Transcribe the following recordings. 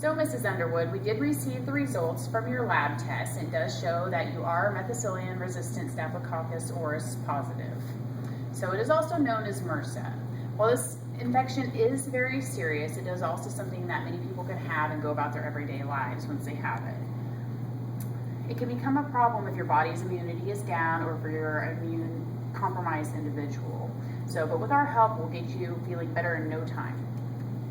So, Mrs. Underwood, we did receive the results from your lab test and it does show that you are methicillin-resistant Staphylococcus aureus positive. So it is also known as MRSA. While this infection is very serious, it is also something that many people can have and go about their everyday lives once they have it. It can become a problem if your body's immunity is down or if you're an immune-compromised individual. But with our help, we'll get you feeling better in no time.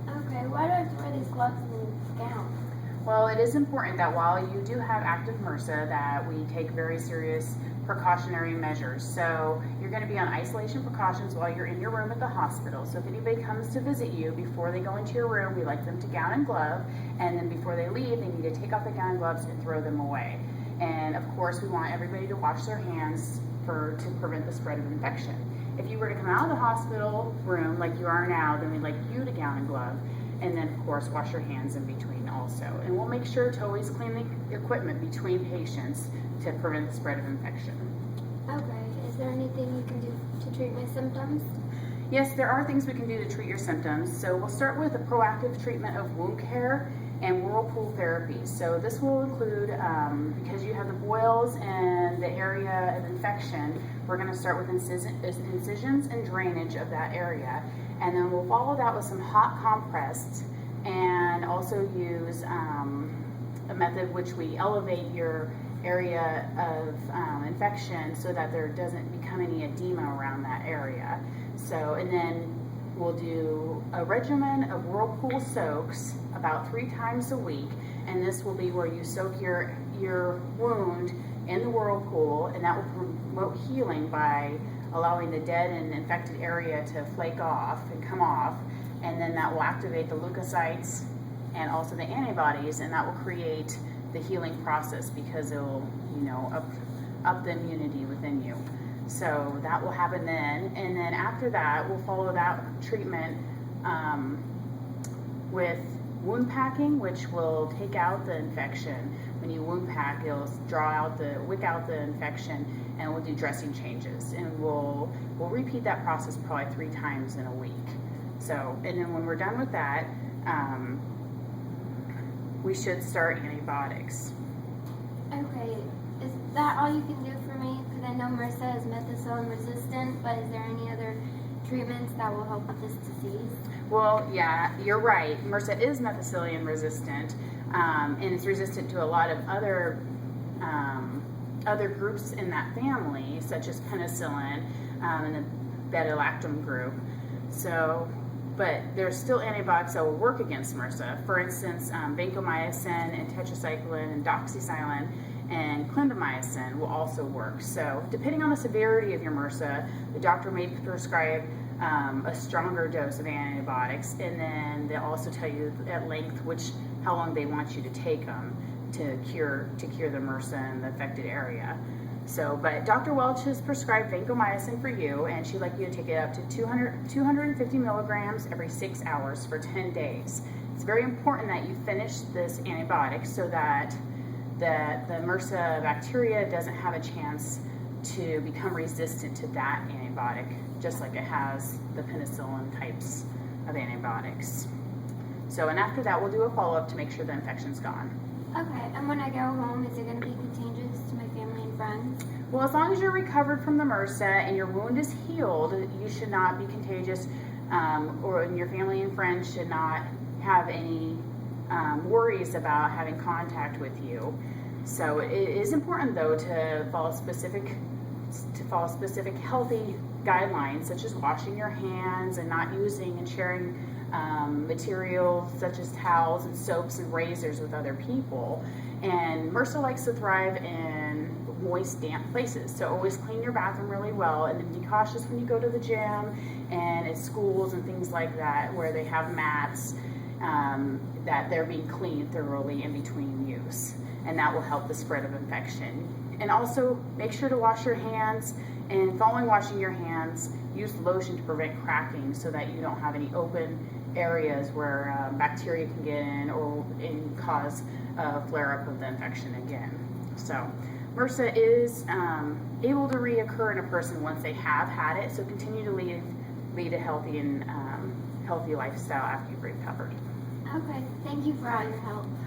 Okay, why do I have to wear these gloves and gown? Well, it is important that while you do have active MRSA, that we take very serious precautionary measures. So you're going to be on isolation precautions while you're in your room at the hospital. So if anybody comes to visit you, before they go into your room, we like them to gown and glove, and then before they leave, they need to take off the gown and gloves and throw them away. And of course, we want everybody to wash their hands to prevent the spread of infection. If you were to come out of the hospital room like you are now, then we'd like you to gown and glove, and then of course wash your hands in between also. And we'll make sure to always clean the equipment between patients to prevent the spread of infection. Okay, is there anything you can do to treat my symptoms? Yes, there are things we can do to treat your symptoms. So we'll start with a proactive treatment of wound care and whirlpool therapy. So this will include, because you have the boils and the area of infection, we're going to start with incisions and drainage of that area. And then we'll follow that with some hot compress and also use a method which we elevate your area of infection so that there doesn't become any edema around that area. And then we'll do a regimen of whirlpool soaks about 3 times a week, and this will be where you soak your wound in the whirlpool, and that will promote healing by allowing the dead and infected area to flake off and come off, and then that will activate the leukocytes and also the antibodies, and that will create the healing process because it will, up the immunity within you. So that will happen then, and then after that, we'll follow that treatment with wound packing, which will take out the infection. When you wound pack, it'll wick out the infection, and we'll do dressing changes, and we'll repeat that process probably 3 times in a week. And then when we're done with that, we should start antibiotics. Okay, is that all you can do for me? Because I know MRSA is methicillin resistant, but is there any other treatments that will help with this disease? Well, yeah, you're right. MRSA is methicillin resistant, and it's resistant to a lot of other groups in that family, such as penicillin and the beta-lactam group. But there's still antibiotics that will work against MRSA. For instance, vancomycin and tetracycline and doxycycline and clindamycin will also work. So depending on the severity of your MRSA, the doctor may prescribe a stronger dose of antibiotics, and then they'll also tell you at length how long they want you to take them to cure the MRSA in the affected area. But Dr. Welch has prescribed vancomycin for you, and she'd like you to take it up to 250 milligrams every 6 hours for 10 days. It's very important that you finish this antibiotic so that the MRSA bacteria doesn't have a chance to become resistant to that antibiotic, just like it has the penicillin types of antibiotics. And after that, we'll do a follow-up to make sure the infection's gone. Okay, and when I go home, is it going to be contagious to my family and friends? Well, as long as you're recovered from the MRSA and your wound is healed, you should not be contagious, and your family and friends should not have any worries about having contact with you. So it is important, though, to follow specific healthy guidelines, such as washing your hands and not using and sharing materials such as towels and soaps and razors with other people. And MRSA likes to thrive in moist, damp places, so always clean your bathroom really well, and then be cautious when you go to the gym and at schools and things like that where they have mats, that they're being cleaned thoroughly in between use, and that will help the spread of infection. And also make sure to wash your hands, and following washing your hands, use lotion to prevent cracking so that you don't have any open areas where bacteria can get in and cause a flare-up of the infection again. MRSA is able to reoccur in a person once they have had it, so continue to lead a healthy lifestyle after you've recovered. Okay, thank you for all your help.